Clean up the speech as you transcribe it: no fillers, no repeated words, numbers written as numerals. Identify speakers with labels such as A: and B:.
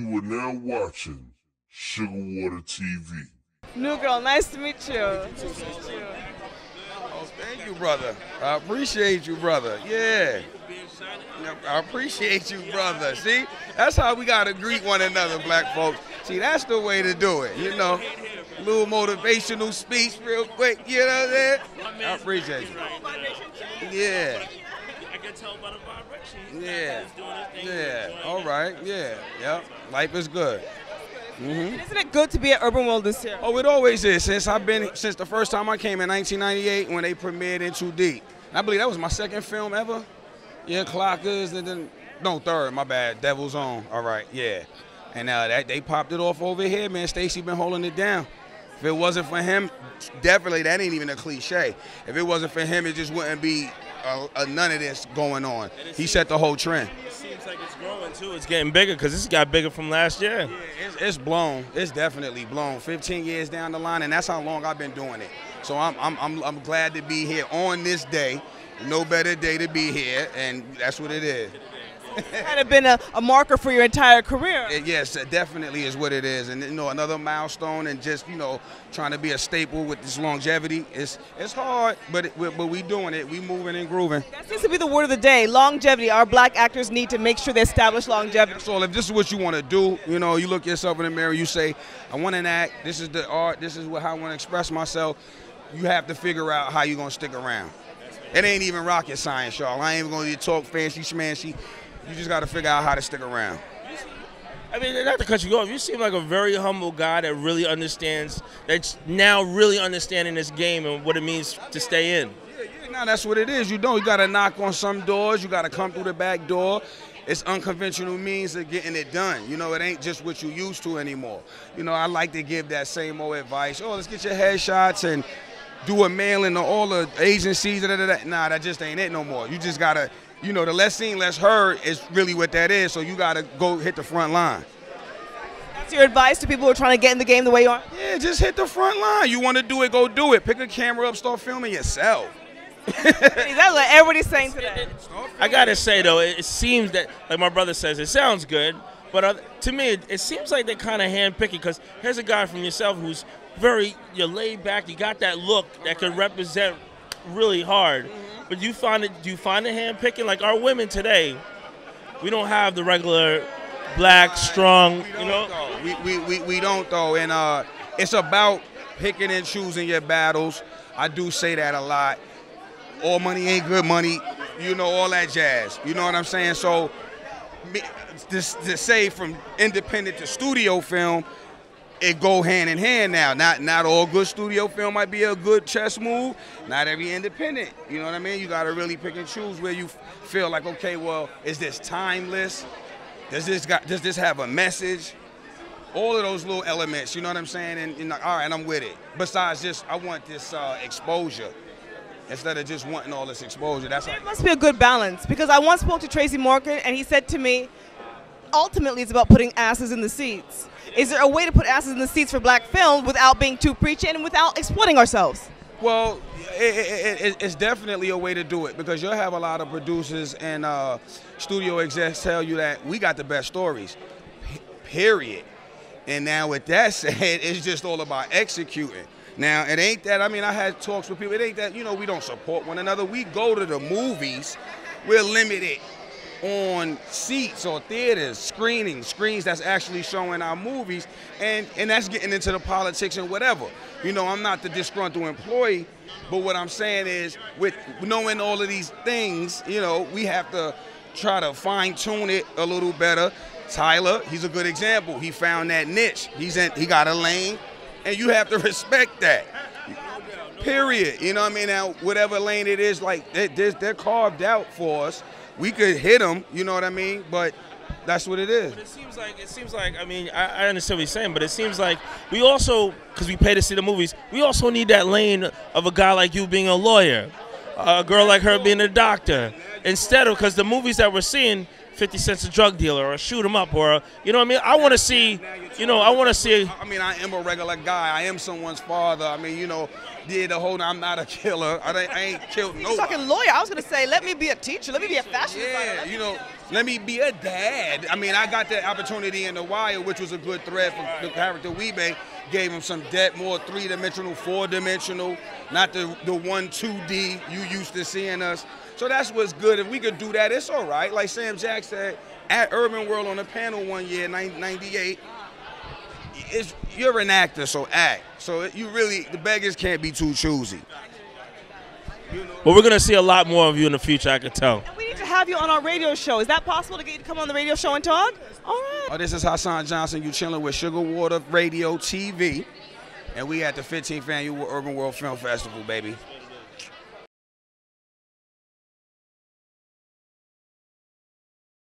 A: You are now watching Sugar Water TV.
B: New girl, nice to meet you.
C: Oh, thank you, brother. I appreciate you, brother. Yeah. I appreciate you, brother. See, that's how we got to greet one another, black folks. See, that's the way to do it, you know. A little motivational speech real quick, you know what I'm saying? I appreciate you. Yeah.
D: I can tell by the vibration.
C: Yeah.
D: He's doing his thing.
C: Yeah. All right. Yeah. Yep. Life is good.
B: And isn't it good to be at Urban World this year?
C: Oh, it always is. Since the first time I came in 1998 when they premiered In Too Deep. And I believe that was my second film ever. Yeah, Clockers, and then third. My bad. Devil's Own. All right. Yeah. And that they popped it off over here, man. Stacey been holding it down. If it wasn't for him, definitely that ain't even a cliche. If it wasn't for him, it just wouldn't be none of this going on. He set the whole trend.
D: It seems like it's growing too. It's getting bigger because this got bigger from last year.
C: Yeah, it's blown. It's definitely blown. 15 years down the line, and that's how long I've been doing it. So I'm glad to be here on this day. No better day to be here, and that's what it is.
B: It's kind of been a marker for your entire career.
C: Yes, it definitely is what it is, and you know, another milestone, and just trying to be a staple with this longevity. It's hard, but we doing it. We moving and grooving.
B: That seems to be the word of the day: longevity. Our black actors need to make sure they establish longevity.
C: So if this is what you want to do, you look yourself in the mirror, you say, I want an act. This is the art. This is how I want to express myself. You have to figure out how you're gonna stick around. It ain't even rocket science, y'all. I ain't even gonna talk fancy schmancy. You just got to figure out how to stick around.
D: I mean, not to cut you off, you seem like a very humble guy that really understands, that's now really understanding this game and what it means to stay in.
C: Yeah, no, that's what it is. You got to knock on some doors. You got to come through the back door. It's unconventional means of getting it done. It ain't just what you used to anymore. I like to give that same old advice. Oh, let's get your headshots and do a mailing to all the agencies. Nah, that just ain't it no more. You just got to... the less seen, less heard is really what that is, so you got to go hit the front line.
B: That's your advice to people who are trying to get in the game the way you are?
C: Yeah, just hit the front line. You want to do it, go do it. Pick a camera up, start filming yourself.
B: That's what everybody's saying today.
D: I got to say, though, it seems that, like my brother says, it sounds good, but to me, it seems like they're kind of hand-picking, because here's a guy from yourself who's you're laid back, you got that look that can represent really hard. But do you find it hand-picking? Like our women today, we don't have the regular black, strong,
C: We don't, though. And it's about picking and choosing your battles. I do say that a lot. All money ain't good money. All that jazz. You know what I'm saying? So to say from independent to studio film, it go hand in hand now. Not all good studio film might be a good chess move. Not every independent. You know what I mean? You got to really pick and choose where you feel like, okay, well, is this timeless? Does this have a message? All of those little elements. You know what I'm saying? And all right, I'm with it. Besides just, I want this exposure instead of just wanting all this exposure.
B: It must be a good balance, because I once spoke to Tracy Morgan, and he said to me, ultimately, it's about putting asses in the seats. Is there a way to put asses in the seats for black film without being too preachy and without exploiting ourselves?
C: Well, it's definitely a way to do it, because you'll have a lot of producers and studio execs tell you that we got the best stories, period. And now with that said, it's just all about executing. Now, it ain't that, I had talks with people, it ain't that, we don't support one another. We go to the movies, we're limited on seats or theaters, screens that's actually showing our movies, and that's getting into the politics and whatever. I'm not the disgruntled employee, but what I'm saying is, with knowing all of these things, we have to try to fine-tune it a little better. Tyler, he's a good example. He found that niche. He got a lane, and you have to respect that. Period. You know what I mean? Now, whatever lane it is, like they're carved out for us. We could hit them, you know what I mean? But that's what it is.
D: But it seems like, I understand what you're saying, but it seems like we also, because we pay to see the movies, we also need that lane of a guy like you being a lawyer, a girl like her being a doctor, instead of, because the movies that we're seeing, 50 Cent's a drug dealer or shoot him up or, you know what I mean? I want to see,
C: I am a regular guy. I am someone's father. I'm not a killer. I ain't killed nobody.
B: You're talking lawyer. I was going to say, let me be a teacher. Let me be a fashion designer.
C: Yeah, Let me be a dad. I mean, I got that opportunity in The Wire, which was a good thread for the character we made. Gave him some depth, more three-dimensional, four-dimensional, not the 1-2D you used to seeing us. So that's what's good. If we could do that, it's all right. Like Sam Jack said at Urban World on the panel one year, 98, you're an actor, so act. So the beggars can't be too choosy. You know?
D: Well, we're going to see a lot more of you in the future, I can tell.
B: And we need to have you on our radio show. Is that possible to get you to come on the radio show and talk? All right.
C: Oh, this is Hassan Johnson. You chilling with Sugar Water Radio TV. And we at the 15th Annual Urban World Film Festival, baby.